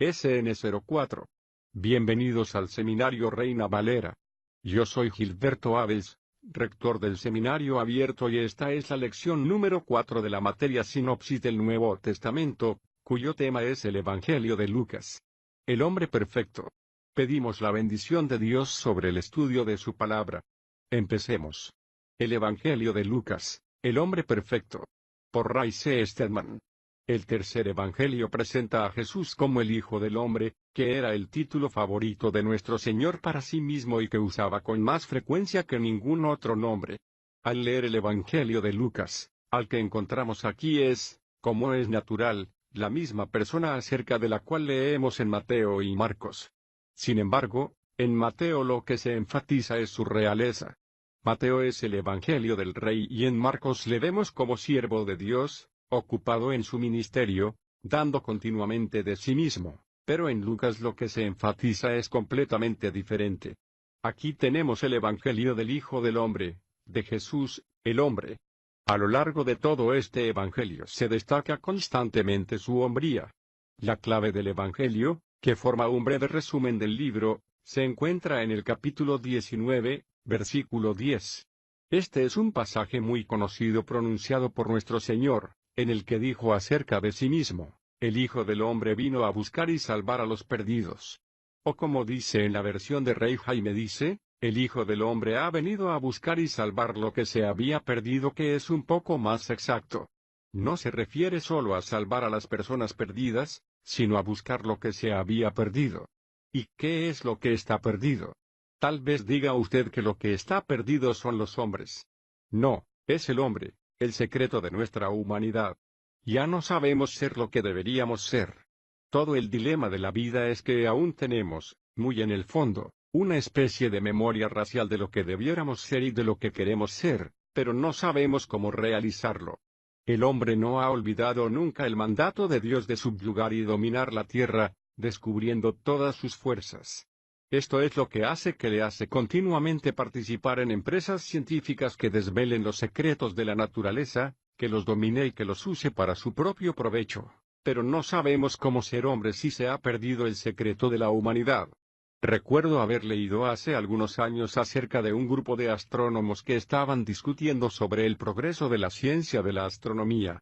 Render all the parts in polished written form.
SN04. Bienvenidos al Seminario Reina Valera. Yo soy Gilberto Abels, rector del Seminario Abierto, y esta es la lección número 4 de la materia Sinopsis del Nuevo Testamento, cuyo tema es el Evangelio de Lucas. El hombre perfecto. Pedimos la bendición de Dios sobre el estudio de su palabra. Empecemos. El Evangelio de Lucas, el hombre perfecto. Por Ray C. Stedman. El tercer evangelio presenta a Jesús como el Hijo del Hombre, que era el título favorito de nuestro Señor para sí mismo y que usaba con más frecuencia que ningún otro nombre. Al leer el Evangelio de Lucas, al que encontramos aquí es, como es natural, la misma persona acerca de la cual leemos en Mateo y Marcos. Sin embargo, en Mateo lo que se enfatiza es su realeza. Mateo es el Evangelio del Rey y en Marcos le vemos como siervo de Dios, ocupado en su ministerio, dando continuamente de sí mismo, pero en Lucas lo que se enfatiza es completamente diferente. Aquí tenemos el Evangelio del Hijo del Hombre, de Jesús, el hombre. A lo largo de todo este Evangelio se destaca constantemente su hombría. La clave del Evangelio, que forma un breve resumen del libro, se encuentra en el capítulo 19, versículo 10. Este es un pasaje muy conocido pronunciado por nuestro Señor, en el que dijo acerca de sí mismo, el Hijo del Hombre vino a buscar y salvar a los perdidos. O como dice en la versión de Rey Jaime dice, el Hijo del Hombre ha venido a buscar y salvar lo que se había perdido, que es un poco más exacto. No se refiere solo a salvar a las personas perdidas, sino a buscar lo que se había perdido. ¿Y qué es lo que está perdido? Tal vez diga usted que lo que está perdido son los hombres. No, es el hombre, el secreto de nuestra humanidad. Ya no sabemos ser lo que deberíamos ser. Todo el dilema de la vida es que aún tenemos, muy en el fondo, una especie de memoria racial de lo que debiéramos ser y de lo que queremos ser, pero no sabemos cómo realizarlo. El hombre no ha olvidado nunca el mandato de Dios de subyugar y dominar la tierra, descubriendo todas sus fuerzas. Esto es lo que hace que le hace continuamente participar en empresas científicas que desvelen los secretos de la naturaleza, que los domine y que los use para su propio provecho. Pero no sabemos cómo ser hombres si se ha perdido el secreto de la humanidad. Recuerdo haber leído hace algunos años acerca de un grupo de astrónomos que estaban discutiendo sobre el progreso de la ciencia de la astronomía.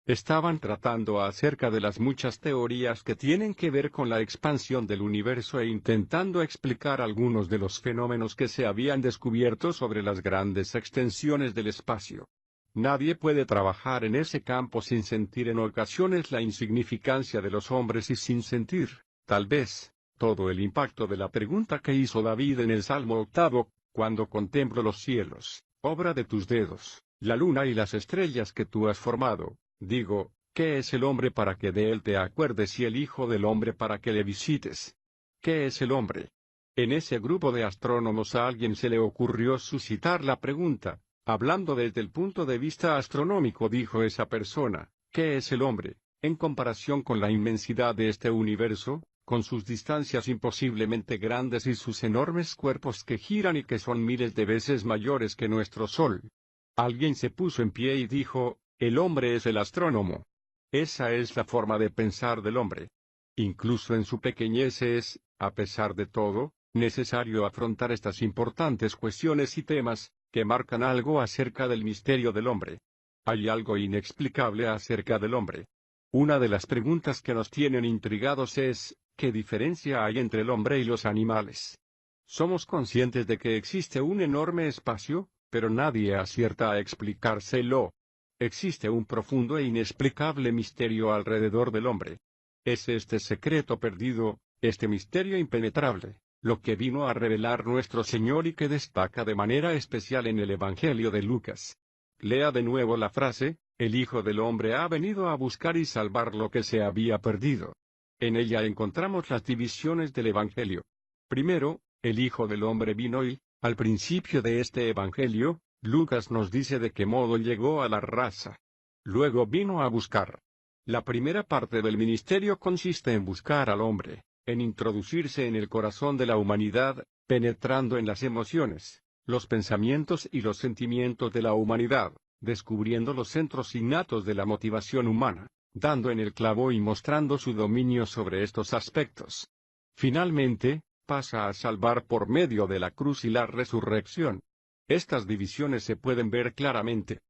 Estaban tratando acerca de las muchas teorías que tienen que ver con la expansión del universo e intentando explicar algunos de los fenómenos que se habían descubierto sobre las grandes extensiones del espacio. Nadie puede trabajar en ese campo sin sentir en ocasiones la insignificancia de los hombres y sin sentir, tal vez, todo el impacto de la pregunta que hizo David en el Salmo 8, cuando contemplo los cielos, obra de tus dedos, la luna y las estrellas que tú has formado. Digo, ¿qué es el hombre para que de él te acuerdes y el Hijo del Hombre para que le visites? ¿Qué es el hombre? En ese grupo de astrónomos a alguien se le ocurrió suscitar la pregunta, hablando desde el punto de vista astronómico, dijo esa persona, ¿qué es el hombre, en comparación con la inmensidad de este universo, con sus distancias imposiblemente grandes y sus enormes cuerpos que giran y que son miles de veces mayores que nuestro Sol? Alguien se puso en pie y dijo, el hombre es el astrónomo. Esa es la forma de pensar del hombre. Incluso en su pequeñez es, a pesar de todo, necesario afrontar estas importantes cuestiones y temas, que marcan algo acerca del misterio del hombre. Hay algo inexplicable acerca del hombre. Una de las preguntas que nos tienen intrigados es, ¿qué diferencia hay entre el hombre y los animales? Somos conscientes de que existe un enorme espacio, pero nadie acierta a explicárselo. Existe un profundo e inexplicable misterio alrededor del hombre. Es este secreto perdido, este misterio impenetrable, lo que vino a revelar nuestro Señor y que destaca de manera especial en el Evangelio de Lucas. Lea de nuevo la frase, el Hijo del Hombre ha venido a buscar y salvar lo que se había perdido. En ella encontramos las divisiones del Evangelio. Primero, el Hijo del Hombre vino y, al principio de este Evangelio, Lucas nos dice de qué modo llegó a la raza. Luego vino a buscar. La primera parte del ministerio consiste en buscar al hombre, en introducirse en el corazón de la humanidad, penetrando en las emociones, los pensamientos y los sentimientos de la humanidad, descubriendo los centros innatos de la motivación humana, dando en el clavo y mostrando su dominio sobre estos aspectos. Finalmente, pasa a salvar por medio de la cruz y la resurrección. Estas divisiones se pueden ver claramente.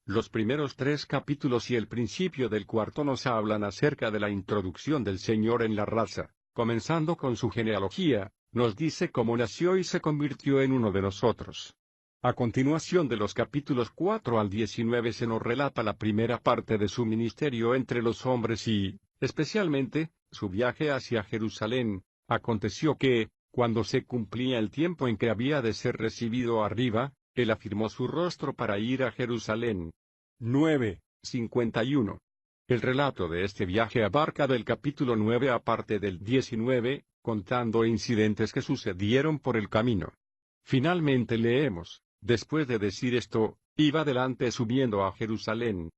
Los primeros 3 capítulos y el principio del cuarto nos hablan acerca de la introducción del Señor en la raza, comenzando con su genealogía, nos dice cómo nació y se convirtió en uno de nosotros. A continuación de los capítulos 4 al 19 se nos relata la primera parte de su ministerio entre los hombres y, especialmente, su viaje hacia Jerusalén. Aconteció que, cuando se cumplía el tiempo en que había de ser recibido arriba, él afirmó su rostro para ir a Jerusalén. 9:51. El relato de este viaje abarca del capítulo 9 a parte del 19, contando incidentes que sucedieron por el camino. Finalmente leemos, después de decir esto, iba adelante subiendo a Jerusalén.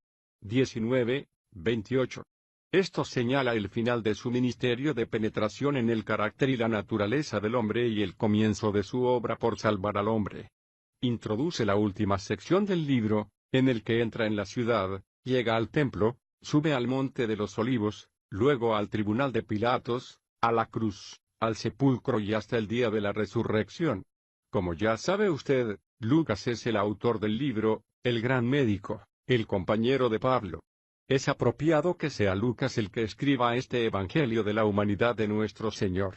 19:28. Esto señala el final de su ministerio de penetración en el carácter y la naturaleza del hombre y el comienzo de su obra por salvar al hombre. Introduce la última sección del libro, en el que entra en la ciudad, llega al templo, sube al monte de los olivos, luego al tribunal de Pilatos, a la cruz, al sepulcro y hasta el día de la resurrección. Como ya sabe usted, Lucas es el autor del libro, el gran médico, el compañero de Pablo. Es apropiado que sea Lucas el que escriba este Evangelio de la humanidad de nuestro Señor.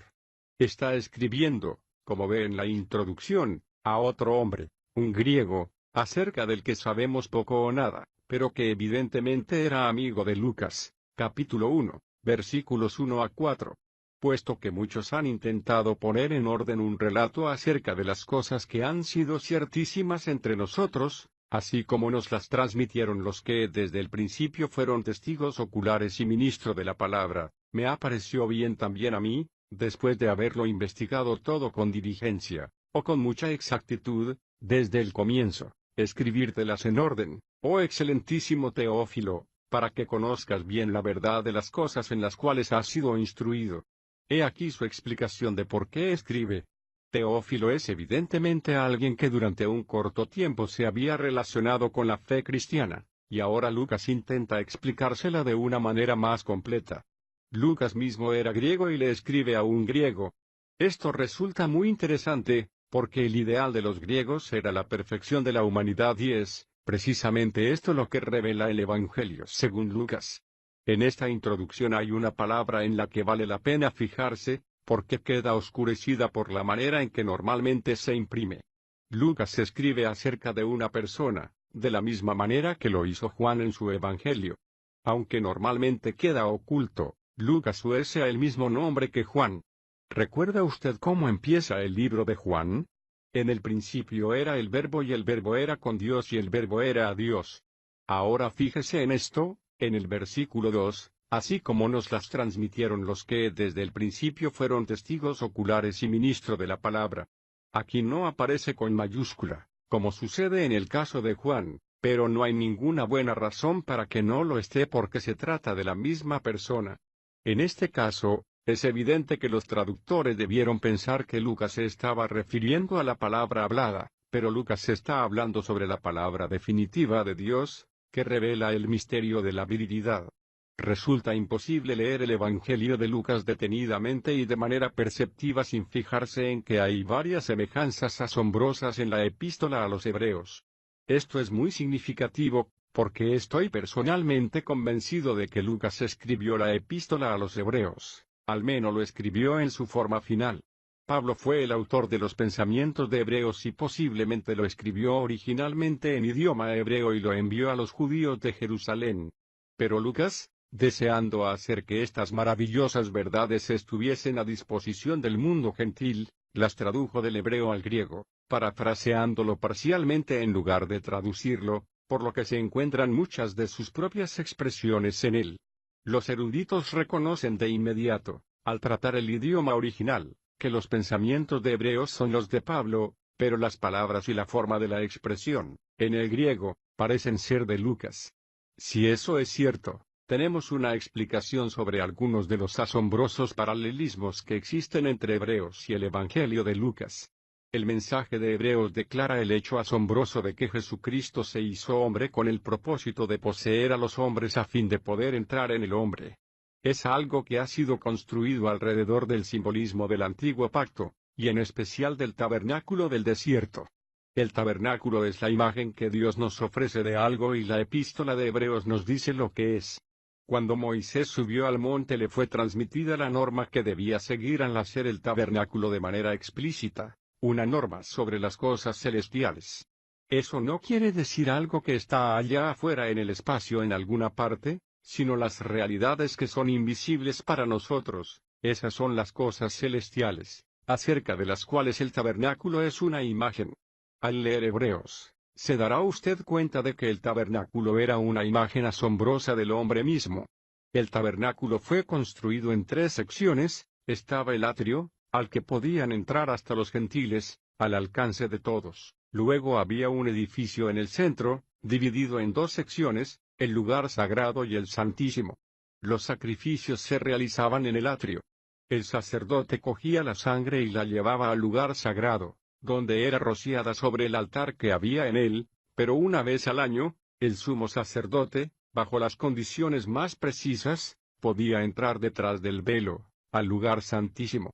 Está escribiendo, como ve en la introducción, a otro hombre, un griego, acerca del que sabemos poco o nada, pero que evidentemente era amigo de Lucas, capítulo 1, versículos 1 a 4. Puesto que muchos han intentado poner en orden un relato acerca de las cosas que han sido ciertísimas entre nosotros, así como nos las transmitieron los que desde el principio fueron testigos oculares y ministro de la palabra, me pareció bien también a mí, después de haberlo investigado todo con diligencia, o con mucha exactitud, desde el comienzo, escribírtelas en orden, oh excelentísimo Teófilo, para que conozcas bien la verdad de las cosas en las cuales has sido instruido. He aquí su explicación de por qué escribe. Teófilo es evidentemente alguien que durante un corto tiempo se había relacionado con la fe cristiana, y ahora Lucas intenta explicársela de una manera más completa. Lucas mismo era griego y le escribe a un griego. Esto resulta muy interesante, porque el ideal de los griegos era la perfección de la humanidad y es, precisamente esto lo que revela el Evangelio según Lucas. En esta introducción hay una palabra en la que vale la pena fijarse, porque queda oscurecida por la manera en que normalmente se imprime. Lucas escribe acerca de una persona, de la misma manera que lo hizo Juan en su Evangelio. Aunque normalmente queda oculto, Lucas usa el mismo nombre que Juan. ¿Recuerda usted cómo empieza el libro de Juan? En el principio era el Verbo y el Verbo era con Dios y el Verbo era Dios. Ahora fíjese en esto, en el versículo 2. Así como nos las transmitieron los que desde el principio fueron testigos oculares y ministro de la palabra. Aquí no aparece con mayúscula, como sucede en el caso de Juan, pero no hay ninguna buena razón para que no lo esté porque se trata de la misma persona. En este caso, es evidente que los traductores debieron pensar que Lucas se estaba refiriendo a la palabra hablada, pero Lucas está hablando sobre la palabra definitiva de Dios, que revela el misterio de la virilidad. Resulta imposible leer el Evangelio de Lucas detenidamente y de manera perceptiva sin fijarse en que hay varias semejanzas asombrosas en la epístola a los Hebreos. Esto es muy significativo, porque estoy personalmente convencido de que Lucas escribió la epístola a los Hebreos, al menos lo escribió en su forma final. Pablo fue el autor de los pensamientos de Hebreos y posiblemente lo escribió originalmente en idioma hebreo y lo envió a los judíos de Jerusalén. Pero Lucas, deseando hacer que estas maravillosas verdades estuviesen a disposición del mundo gentil, las tradujo del hebreo al griego, parafraseándolo parcialmente en lugar de traducirlo, por lo que se encuentran muchas de sus propias expresiones en él. Los eruditos reconocen de inmediato, al tratar el idioma original, que los pensamientos de Hebreos son los de Pablo, pero las palabras y la forma de la expresión, en el griego, parecen ser de Lucas. Si eso es cierto, tenemos una explicación sobre algunos de los asombrosos paralelismos que existen entre Hebreos y el Evangelio de Lucas. El mensaje de Hebreos declara el hecho asombroso de que Jesucristo se hizo hombre con el propósito de poseer a los hombres a fin de poder entrar en el hombre. Es algo que ha sido construido alrededor del simbolismo del antiguo pacto, y en especial del tabernáculo del desierto. El tabernáculo es la imagen que Dios nos ofrece de algo y la epístola de Hebreos nos dice lo que es. Cuando Moisés subió al monte le fue transmitida la norma que debía seguir al hacer el tabernáculo de manera explícita, una norma sobre las cosas celestiales. Eso no quiere decir algo que está allá afuera en el espacio en alguna parte, sino las realidades que son invisibles para nosotros. Esas son las cosas celestiales, acerca de las cuales el tabernáculo es una imagen. Al leer Hebreos, se dará usted cuenta de que el tabernáculo era una imagen asombrosa del hombre mismo. El tabernáculo fue construido en 3 secciones. Estaba el atrio, al que podían entrar hasta los gentiles, al alcance de todos. Luego había un edificio en el centro, dividido en 2 secciones, el lugar sagrado y el santísimo. Los sacrificios se realizaban en el atrio. El sacerdote cogía la sangre y la llevaba al lugar sagrado, donde era rociada sobre el altar que había en él, pero una vez al año, el sumo sacerdote, bajo las condiciones más precisas, podía entrar detrás del velo, al lugar santísimo.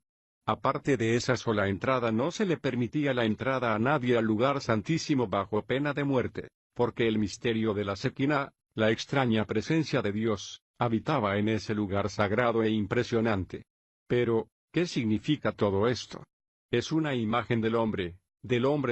Aparte de esa sola entrada no se le permitía la entrada a nadie al lugar santísimo bajo pena de muerte, porque el misterio de la Shekinah, la extraña presencia de Dios, habitaba en ese lugar sagrado e impresionante. Pero, ¿qué significa todo esto? Es una imagen del hombre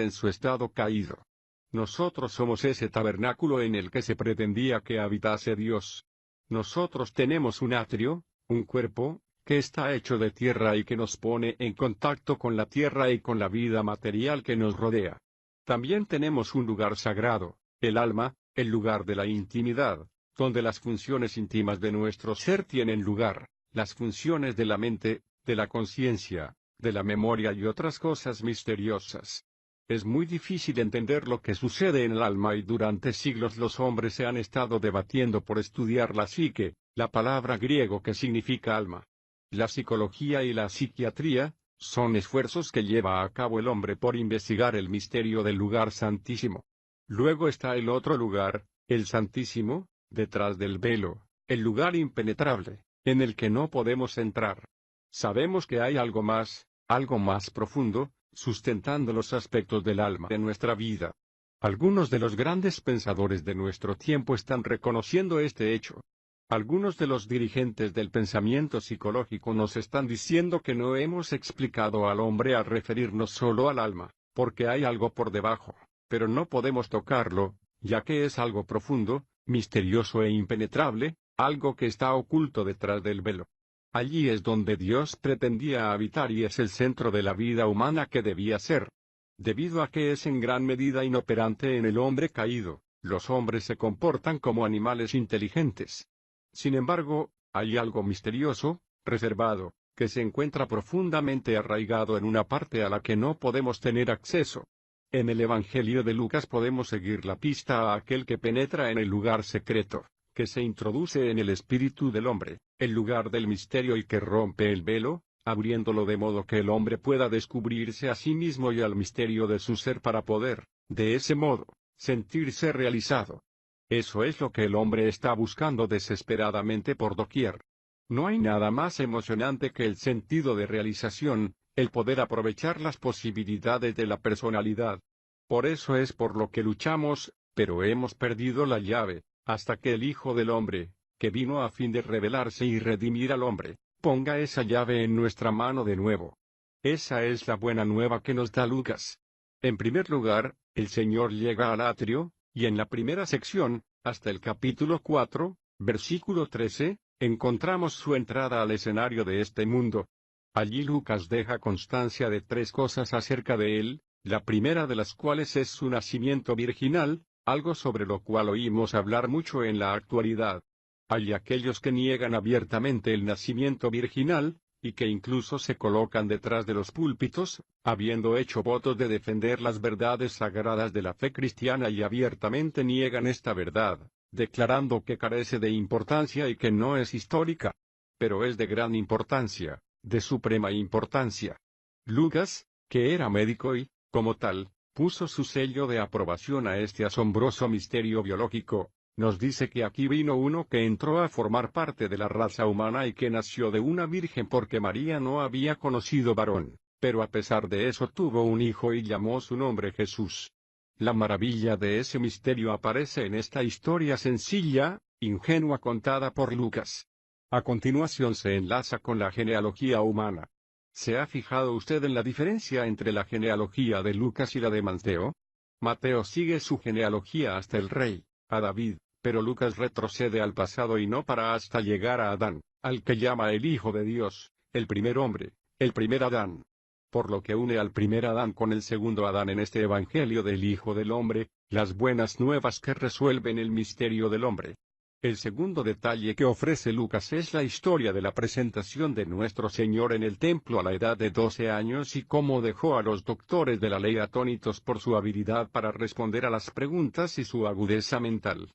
en su estado caído. Nosotros somos ese tabernáculo en el que se pretendía que habitase Dios. Nosotros tenemos un atrio, un cuerpo, que está hecho de tierra y que nos pone en contacto con la tierra y con la vida material que nos rodea. También tenemos un lugar sagrado, el alma, el lugar de la intimidad, donde las funciones íntimas de nuestro ser tienen lugar, las funciones de la mente, de la conciencia, de la memoria y otras cosas misteriosas. Es muy difícil entender lo que sucede en el alma y durante siglos los hombres se han estado debatiendo por estudiar la psique, la palabra griego que significa alma. La psicología y la psiquiatría son esfuerzos que lleva a cabo el hombre por investigar el misterio del lugar santísimo. Luego está el otro lugar, el santísimo, detrás del velo, el lugar impenetrable, en el que no podemos entrar. Sabemos que hay algo más profundo, sustentando los aspectos del alma de nuestra vida. Algunos de los grandes pensadores de nuestro tiempo están reconociendo este hecho. Algunos de los dirigentes del pensamiento psicológico nos están diciendo que no hemos explicado al hombre al referirnos solo al alma, porque hay algo por debajo, pero no podemos tocarlo, ya que es algo profundo, misterioso e impenetrable, algo que está oculto detrás del velo. Allí es donde Dios pretendía habitar y es el centro de la vida humana que debía ser. Debido a que es en gran medida inoperante en el hombre caído, los hombres se comportan como animales inteligentes. Sin embargo, hay algo misterioso, reservado, que se encuentra profundamente arraigado en una parte a la que no podemos tener acceso. En el Evangelio de Lucas podemos seguir la pista a aquel que penetra en el lugar secreto, que se introduce en el espíritu del hombre, el lugar del misterio y que rompe el velo, abriéndolo de modo que el hombre pueda descubrirse a sí mismo y al misterio de su ser para poder, de ese modo, sentirse realizado. Eso es lo que el hombre está buscando desesperadamente por doquier. No hay nada más emocionante que el sentido de realización, el poder aprovechar las posibilidades de la personalidad. Por eso es por lo que luchamos, pero hemos perdido la llave, hasta que el Hijo del Hombre, que vino a fin de revelarse y redimir al hombre, ponga esa llave en nuestra mano de nuevo. Esa es la buena nueva que nos da Lucas. En primer lugar, el Señor llega al atrio, y en la primera sección, hasta el capítulo 4, versículo 13, encontramos su entrada al escenario de este mundo. Allí Lucas deja constancia de 3 cosas acerca de él, la primera de las cuales es su nacimiento virginal, algo sobre lo cual oímos hablar mucho en la actualidad. Hay aquellos que niegan abiertamente el nacimiento virginal, y que incluso se colocan detrás de los púlpitos, habiendo hecho votos de defender las verdades sagradas de la fe cristiana y abiertamente niegan esta verdad, declarando que carece de importancia y que no es histórica. Pero es de gran importancia, de suprema importancia. Lucas, que era médico y, Como tal, puso su sello de aprobación a este asombroso misterio biológico. Nos dice que aquí vino uno que entró a formar parte de la raza humana y que nació de una virgen porque María no había conocido varón, pero a pesar de eso tuvo un hijo y llamó su nombre Jesús. La maravilla de ese misterio aparece en esta historia sencilla, ingenua contada por Lucas. A continuación se enlaza con la genealogía humana. ¿Se ha fijado usted en la diferencia entre la genealogía de Lucas y la de Mateo? Mateo sigue su genealogía hasta el rey, a David, pero Lucas retrocede al pasado y no para hasta llegar a Adán, al que llama el Hijo de Dios, el primer hombre, el primer Adán. Por lo que une al primer Adán con el segundo Adán en este Evangelio del Hijo del Hombre, las buenas nuevas que resuelven el misterio del hombre. El segundo detalle que ofrece Lucas es la historia de la presentación de nuestro Señor en el templo a la edad de 12 años y cómo dejó a los doctores de la ley atónitos por su habilidad para responder a las preguntas y su agudeza mental.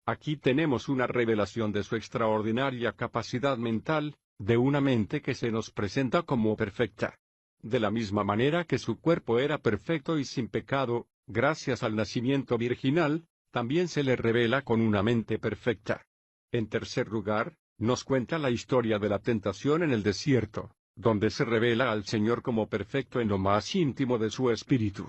Aquí tenemos una revelación de su extraordinaria capacidad mental, de una mente que se nos presenta como perfecta. De la misma manera que su cuerpo era perfecto y sin pecado, gracias al nacimiento virginal, también se le revela con una mente perfecta. En tercer lugar, nos cuenta la historia de la tentación en el desierto, donde se revela al Señor como perfecto en lo más íntimo de su espíritu.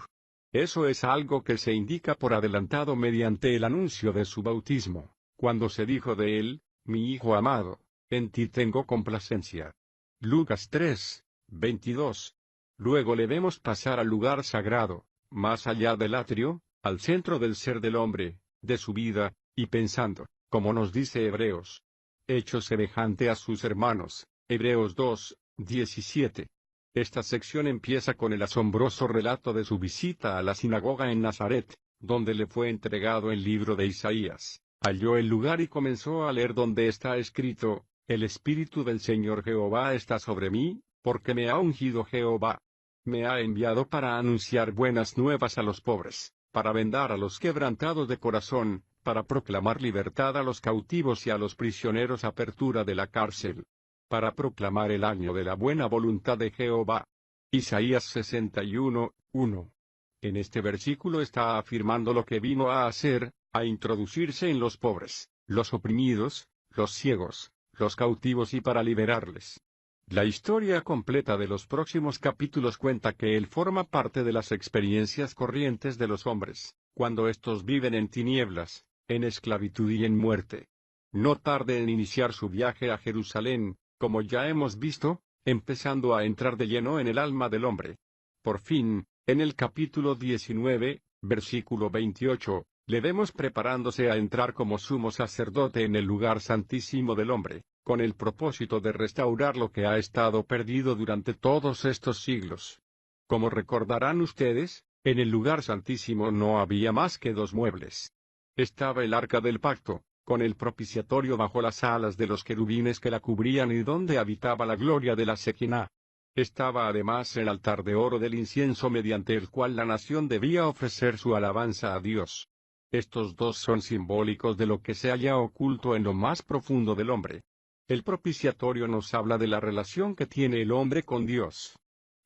Eso es algo que se indica por adelantado mediante el anuncio de su bautismo, cuando se dijo de él, mi Hijo amado, en ti tengo complacencia. Lucas 3, 22. Luego le vemos pasar al lugar sagrado, más allá del atrio, al centro del ser del hombre, de su vida, y pensando, como nos dice Hebreos, hecho semejante a sus hermanos, Hebreos 2, 17. Esta sección empieza con el asombroso relato de su visita a la sinagoga en Nazaret, donde le fue entregado el libro de Isaías. Halló el lugar y comenzó a leer donde está escrito, el Espíritu del Señor Jehová está sobre mí, porque me ha ungido Jehová. Me ha enviado para anunciar buenas nuevas a los pobres, para vendar a los quebrantados de corazón, para proclamar libertad a los cautivos y a los prisioneros apertura de la cárcel, para proclamar el año de la buena voluntad de Jehová. Isaías 61, 1. En este versículo está afirmando lo que vino a hacer, a introducirse en los pobres, los oprimidos, los ciegos, los cautivos y para liberarles. La historia completa de los próximos capítulos cuenta que él forma parte de las experiencias corrientes de los hombres, cuando éstos viven en tinieblas, en esclavitud y en muerte. No tarde en iniciar su viaje a Jerusalén, como ya hemos visto, empezando a entrar de lleno en el alma del hombre. Por fin, en el capítulo 19, versículo 28, le vemos preparándose a entrar como sumo sacerdote en el lugar santísimo del hombre, con el propósito de restaurar lo que ha estado perdido durante todos estos siglos. Como recordarán ustedes, en el lugar santísimo no había más que dos muebles. Estaba el arca del pacto, con el propiciatorio bajo las alas de los querubines que la cubrían y donde habitaba la gloria de la Shekinah. Estaba además el altar de oro del incienso mediante el cual la nación debía ofrecer su alabanza a Dios. Estos dos son simbólicos de lo que se halla oculto en lo más profundo del hombre. El propiciatorio nos habla de la relación que tiene el hombre con Dios.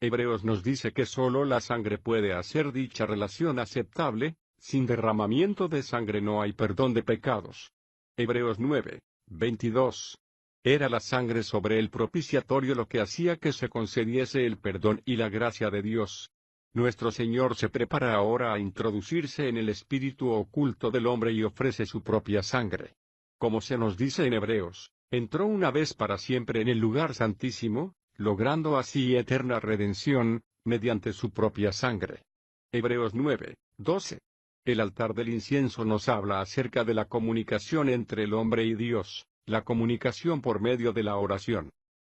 Hebreos nos dice que sólo la sangre puede hacer dicha relación aceptable, sin derramamiento de sangre no hay perdón de pecados. Hebreos 9, 22. Era la sangre sobre el propiciatorio lo que hacía que se concediese el perdón y la gracia de Dios. Nuestro Señor se prepara ahora a introducirse en el espíritu oculto del hombre y ofrece su propia sangre. Como se nos dice en Hebreos, entró una vez para siempre en el lugar santísimo, logrando así eterna redención, mediante su propia sangre. Hebreos 9, 12. El altar del incienso nos habla acerca de la comunicación entre el hombre y Dios, la comunicación por medio de la oración.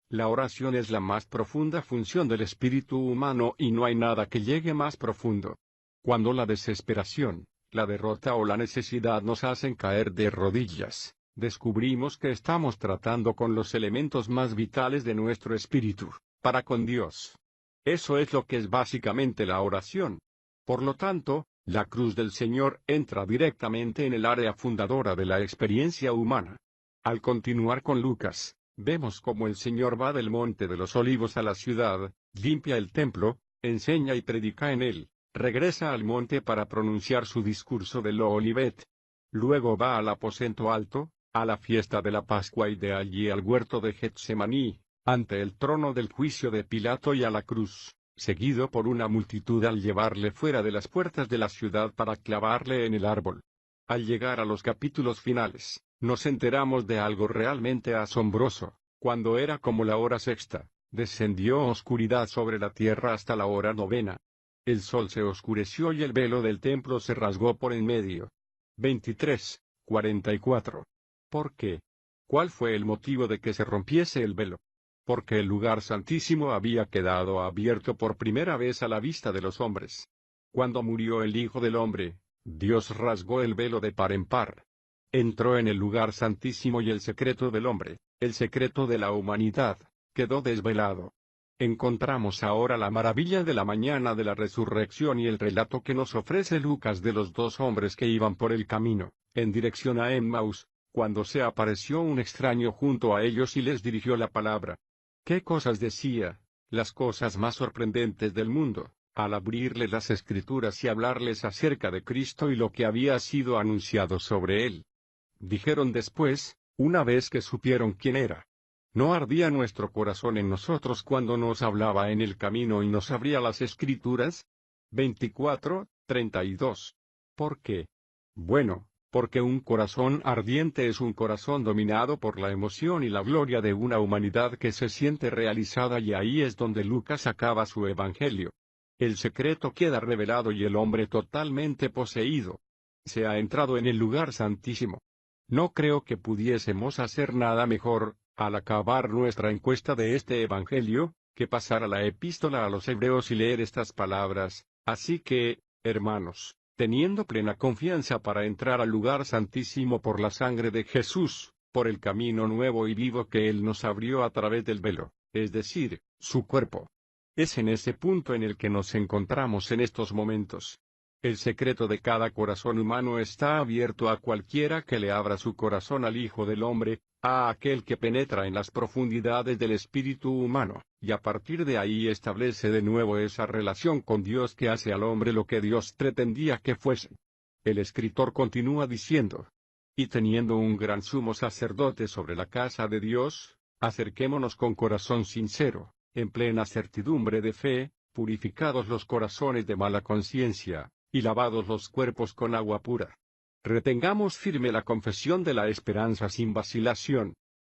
La oración es la más profunda función del espíritu humano y no hay nada que llegue más profundo. Cuando la desesperación, la derrota o la necesidad nos hacen caer de rodillas, descubrimos que estamos tratando con los elementos más vitales de nuestro espíritu, para con Dios. Eso es lo que es básicamente la oración. Por lo tanto, la cruz del Señor entra directamente en el área fundadora de la experiencia humana. Al continuar con Lucas, vemos cómo el Señor va del Monte de los Olivos a la ciudad, limpia el templo, enseña y predica en él, regresa al monte para pronunciar su discurso de Olivet. Luego va al aposento alto, a la fiesta de la Pascua y de allí al huerto de Getsemaní, ante el trono del juicio de Pilato y a la cruz, seguido por una multitud al llevarle fuera de las puertas de la ciudad para clavarle en el árbol. Al llegar a los capítulos finales, nos enteramos de algo realmente asombroso. Cuando era como la hora sexta, descendió oscuridad sobre la tierra hasta la hora novena. El sol se oscureció y el velo del templo se rasgó por en medio. 23:44. ¿Por qué? ¿Cuál fue el motivo de que se rompiese el velo? Porque el lugar santísimo había quedado abierto por primera vez a la vista de los hombres. Cuando murió el Hijo del Hombre, Dios rasgó el velo de par en par. Entró en el lugar santísimo y el secreto del hombre, el secreto de la humanidad, quedó desvelado. Encontramos ahora la maravilla de la mañana de la resurrección y el relato que nos ofrece Lucas de los dos hombres que iban por el camino, en dirección a Emmaus, cuando se apareció un extraño junto a ellos y les dirigió la palabra. ¿Qué cosas decía? Las cosas más sorprendentes del mundo, al abrirles las Escrituras y hablarles acerca de Cristo y lo que había sido anunciado sobre él. Dijeron después, una vez que supieron quién era: ¿no ardía nuestro corazón en nosotros cuando nos hablaba en el camino y nos abría las Escrituras? 24:32. ¿Por qué? Bueno, porque un corazón ardiente es un corazón dominado por la emoción y la gloria de una humanidad que se siente realizada, y ahí es donde Lucas acaba su evangelio. El secreto queda revelado y el hombre totalmente poseído. Se ha entrado en el lugar santísimo. No creo que pudiésemos hacer nada mejor, al acabar nuestra encuesta de este evangelio, que pasar a la epístola a los Hebreos y leer estas palabras. Así que, hermanos, teniendo plena confianza para entrar al lugar santísimo por la sangre de Jesús, por el camino nuevo y vivo que Él nos abrió a través del velo, es decir, su cuerpo. Es en ese punto en el que nos encontramos en estos momentos. El secreto de cada corazón humano está abierto a cualquiera que le abra su corazón al Hijo del Hombre, a aquel que penetra en las profundidades del espíritu humano, y a partir de ahí establece de nuevo esa relación con Dios que hace al hombre lo que Dios pretendía que fuese. El escritor continúa diciendo: y teniendo un gran sumo sacerdote sobre la casa de Dios, acerquémonos con corazón sincero, en plena certidumbre de fe, purificados los corazones de mala conciencia, y lavados los cuerpos con agua pura. Retengamos firme la confesión de la esperanza sin vacilación.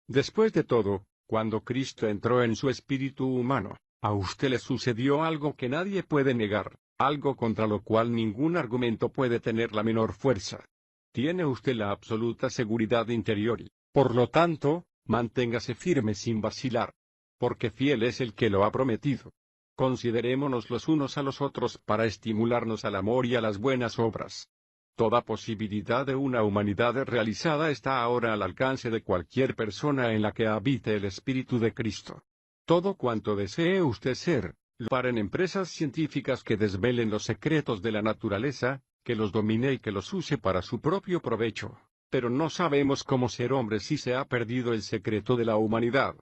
Después de todo, cuando Cristo entró en su espíritu humano, a usted le sucedió algo que nadie puede negar, algo contra lo cual ningún argumento puede tener la menor fuerza. Tiene usted la absoluta seguridad interior y, por lo tanto, manténgase firme sin vacilar. Porque fiel es el que lo ha prometido. Considerémonos los unos a los otros para estimularnos al amor y a las buenas obras. Toda posibilidad de una humanidad realizada está ahora al alcance de cualquier persona en la que habite el Espíritu de Cristo. Todo cuanto desee usted ser, lo paren empresas científicas que desvelen los secretos de la naturaleza, que los domine y que los use para su propio provecho. Pero no sabemos cómo ser hombres si se ha perdido el secreto de la humanidad.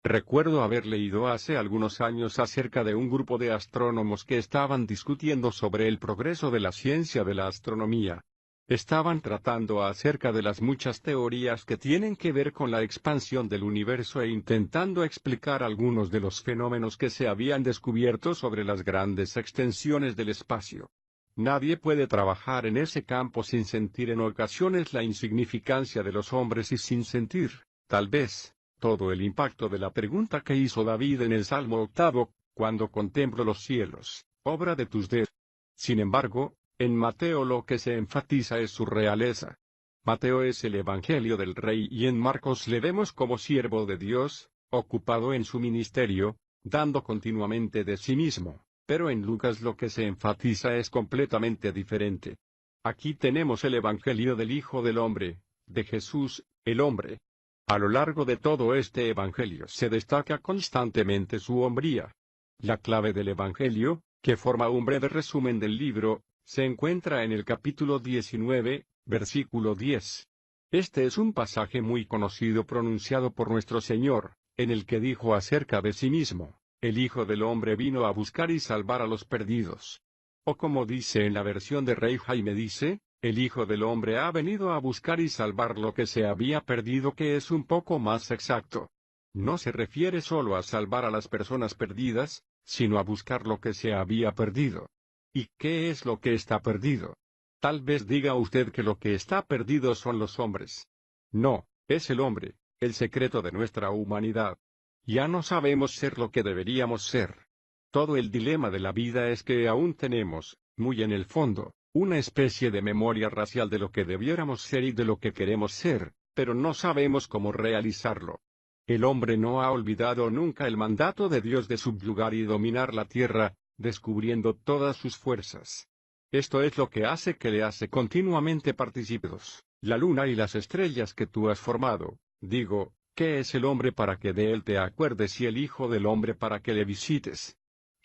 Recuerdo haber leído hace algunos años acerca de un grupo de astrónomos que estaban discutiendo sobre el progreso de la ciencia de la astronomía. Estaban tratando acerca de las muchas teorías que tienen que ver con la expansión del universo e intentando explicar algunos de los fenómenos que se habían descubierto sobre las grandes extensiones del espacio. Nadie puede trabajar en ese campo sin sentir en ocasiones la insignificancia de los hombres y sin sentir, tal vez, todo el impacto de la pregunta que hizo David en el Salmo 8, cuando contemplo los cielos, obra de tus dedos. Sin embargo, en Mateo lo que se enfatiza es su realeza. Mateo es el Evangelio del Rey y en Marcos le vemos como siervo de Dios, ocupado en su ministerio, dando continuamente de sí mismo, pero en Lucas lo que se enfatiza es completamente diferente. Aquí tenemos el Evangelio del Hijo del Hombre, de Jesús, el hombre. A lo largo de todo este Evangelio se destaca constantemente su hombría. La clave del Evangelio, que forma un breve resumen del libro, se encuentra en el capítulo 19, versículo 10. Este es un pasaje muy conocido pronunciado por nuestro Señor, en el que dijo acerca de sí mismo: el Hijo del Hombre vino a buscar y salvar a los perdidos. O como dice en la versión de Rey Jaime dice, el Hijo del Hombre ha venido a buscar y salvar lo que se había perdido, que es un poco más exacto. No se refiere solo a salvar a las personas perdidas, sino a buscar lo que se había perdido. ¿Y qué es lo que está perdido? Tal vez diga usted que lo que está perdido son los hombres. No, es el hombre, el secreto de nuestra humanidad. Ya no sabemos ser lo que deberíamos ser. Todo el dilema de la vida es que aún tenemos, muy en el fondo, una especie de memoria racial de lo que debiéramos ser y de lo que queremos ser, pero no sabemos cómo realizarlo. El hombre no ha olvidado nunca el mandato de Dios de subyugar y dominar la tierra, descubriendo todas sus fuerzas. Esto es lo que hace que le hace continuamente partícipes, la luna y las estrellas que tú has formado. Digo, ¿qué es el hombre para que de él te acuerdes y el Hijo del Hombre para que le visites?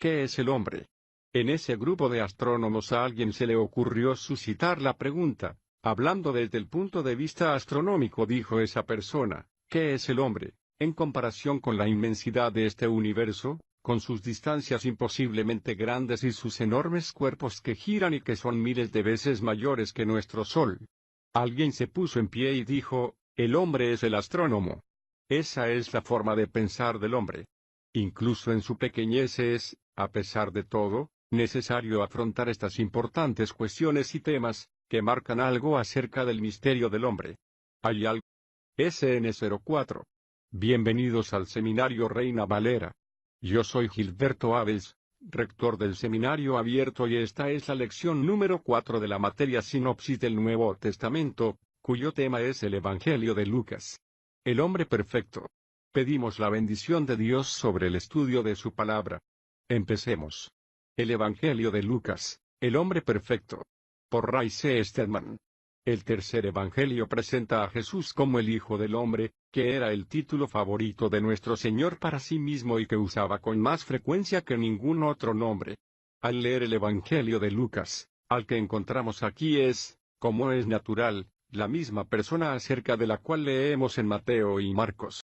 ¿Qué es el hombre? En ese grupo de astrónomos a alguien se le ocurrió suscitar la pregunta, hablando desde el punto de vista astronómico, dijo esa persona, ¿qué es el hombre, en comparación con la inmensidad de este universo, con sus distancias imposiblemente grandes y sus enormes cuerpos que giran y que son miles de veces mayores que nuestro Sol? Alguien se puso en pie y dijo, el hombre es el astrónomo. Esa es la forma de pensar del hombre. Incluso en su pequeñez es, a pesar de todo, necesario afrontar estas importantes cuestiones y temas, que marcan algo acerca del misterio del hombre. ¿Hay algo? SN04. Bienvenidos al Seminario Reina Valera. Yo soy Gilberto Abels, rector del Seminario Abierto, y esta es la lección número 4 de la materia Sinopsis del Nuevo Testamento, cuyo tema es el Evangelio de Lucas. El hombre perfecto. Pedimos la bendición de Dios sobre el estudio de su palabra. Empecemos. El Evangelio de Lucas, el hombre perfecto. Por Ray C. Stedman. El tercer evangelio presenta a Jesús como el Hijo del Hombre, que era el título favorito de nuestro Señor para sí mismo y que usaba con más frecuencia que ningún otro nombre. Al leer el Evangelio de Lucas, al que encontramos aquí es, como es natural, la misma persona acerca de la cual leemos en Mateo y Marcos.